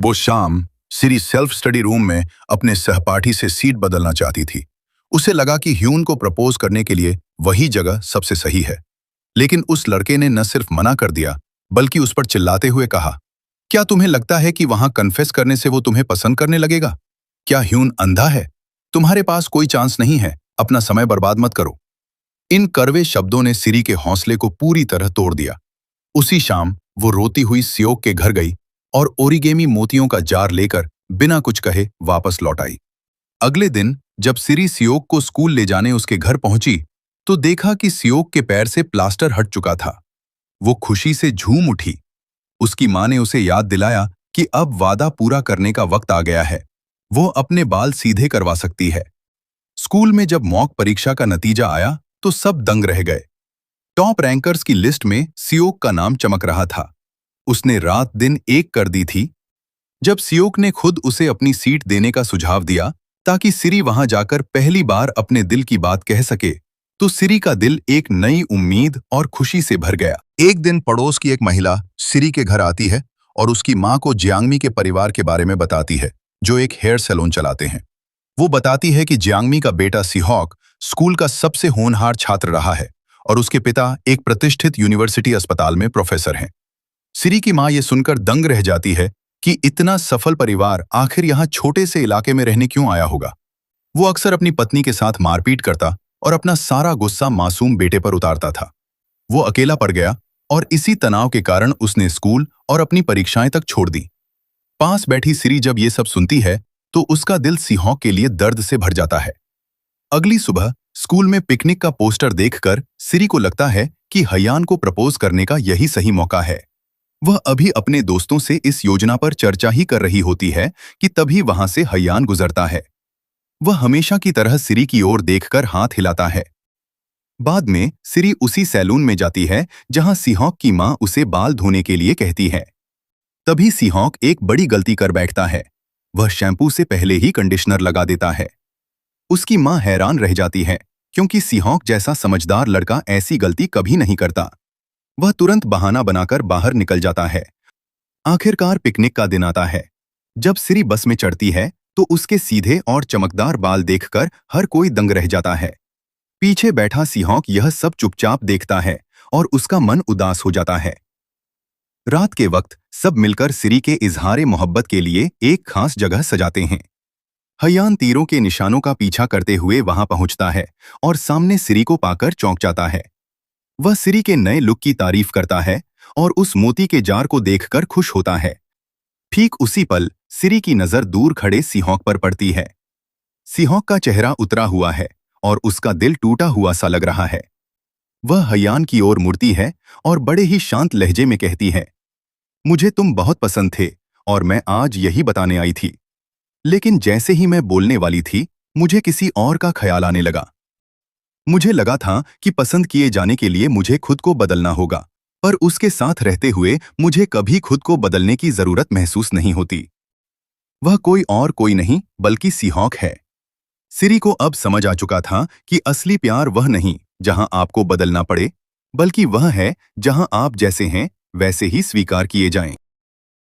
वो शाम सिरी self study room में अपने सहपाठी से सीट बदलना चाहती थी। उसे लगा कि ह्यून को प्रपोज करने के लिए वही जगह सबसे सही है। लेकिन उस लड़के ने न सिर्फ मना कर दिया बल्कि उस पर चिल्लाते हुए कहा, क्या तुम्हें लगता है कि वहां कन्फेस करने से वो तुम्हें पसंद करने लगेगा? क्या ह्यून अंधा है? तुम्हारे पास कोई चांस नहीं है, अपना समय बर्बाद मत करो। इन कड़वे शब्दों ने सिरी के हौसले को पूरी तरह तोड़ दिया। उसी शाम वो रोती हुई सियोक के घर गई और ओरिगेमी मोतियों का जार लेकर बिना कुछ कहे वापस लौट आई। अगले दिन जब सिरी सियोक को स्कूल ले जाने उसके घर पहुंची तो देखा कि सियोक के पैर से प्लास्टर हट चुका था। वो खुशी से झूम उठी। उसकी मां ने उसे याद दिलाया कि अब वादा पूरा करने का वक्त आ गया है। वो अपने बाल सीधे करवा सकती है। स्कूल में जब मॉक परीक्षा का नतीजा आया तो सब दंग रह गए। टॉप रैंकर्स की लिस्ट में सियोक का नाम चमक रहा था। उसने रात दिन एक कर दी थी। जब सियोक ने खुद उसे अपनी सीट देने का सुझाव दिया ताकि सिरी वहां जाकर पहली बार अपने दिल की बात कह सके, तो सिरी का दिल एक नई उम्मीद और खुशी से भर गया। एक दिन पड़ोस की एक महिला सिरी के घर आती है और उसकी मां को जियांगमी के परिवार के बारे में बताती है, जो एक हेयर सैलून चलाते हैं। वो बताती है कि जियांगमी का बेटा सिहॉक स्कूल का सबसे होनहार छात्र रहा है और उसके पिता एक प्रतिष्ठित यूनिवर्सिटी अस्पताल में प्रोफेसर हैं। सिरी की मां ये सुनकर दंग रह जाती है कि इतना सफल परिवार आखिर यहाँ छोटे से इलाके में रहने क्यों आया होगा। वो अक्सर अपनी पत्नी के साथ मारपीट करता और अपना सारा गुस्सा मासूम बेटे पर उतारता था। वो अकेला पड़ गया और इसी तनाव के कारण उसने स्कूल और अपनी परीक्षाएं तक छोड़ दी। पास बैठी सिरी जब ये सब सुनती है तो उसका दिल सिहॉक के लिए दर्द से भर जाता है। अगली सुबह स्कूल में पिकनिक का पोस्टर देखकर सिरी को लगता है कि हयान को प्रपोज करने का यही सही मौका है। वह अभी अपने दोस्तों से इस योजना पर चर्चा ही कर रही होती है कि तभी वहां से हयान गुजरता है। वह हमेशा की तरह सिरी की ओर देखकर हाथ हिलाता है। बाद में सिरी उसी सैलून में जाती है जहां सिहॉक की मां उसे बाल धोने के लिए कहती है। तभी सिहॉक एक बड़ी गलती कर बैठता है। वह शैम्पू से पहले ही कंडीशनर लगा देता है। उसकी मां हैरान रह जाती है क्योंकि सिहॉक जैसा समझदार लड़का ऐसी गलती कभी नहीं करता। वह तुरंत बहाना बनाकर बाहर निकल जाता है। आखिरकार पिकनिक का दिन आता है। जब सिरी बस में चढ़ती है तो उसके सीधे और चमकदार बाल देखकर हर कोई दंग रह जाता है। पीछे बैठा सिहॉक यह सब चुपचाप देखता है और उसका मन उदास हो जाता है। रात के वक्त सब मिलकर सिरी के इजहारे मोहब्बत के लिए एक खास जगह सजाते हैं। हयान तीरों के निशानों का पीछा करते हुए वहां पहुंचता है और सामने सिरी को पाकर चौंक जाता है। वह सिरी के नए लुक की तारीफ करता है और उस मोती के जार को देखकर खुश होता है। ठीक उसी पल सिरी की नजर दूर खड़े सिहॉक पर पड़ती है। सिहॉक का चेहरा उतरा हुआ है और उसका दिल टूटा हुआ सा लग रहा है। वह हयान की ओर मुड़ती है और बड़े ही शांत लहजे में कहती है, मुझे तुम बहुत पसंद थे और मैं आज यही बताने आई थी। लेकिन जैसे ही मैं बोलने वाली थी मुझे किसी और का ख्याल आने लगा। मुझे लगा था कि पसंद किए जाने के लिए मुझे खुद को बदलना होगा, पर उसके साथ रहते हुए मुझे कभी खुद को बदलने की जरूरत महसूस नहीं होती। वह कोई नहीं बल्कि सिहॉक है। सिरी को अब समझ आ चुका था कि असली प्यार वह नहीं जहां आपको बदलना पड़े, बल्कि वह है जहां आप जैसे हैं वैसे ही स्वीकार किए जाएं।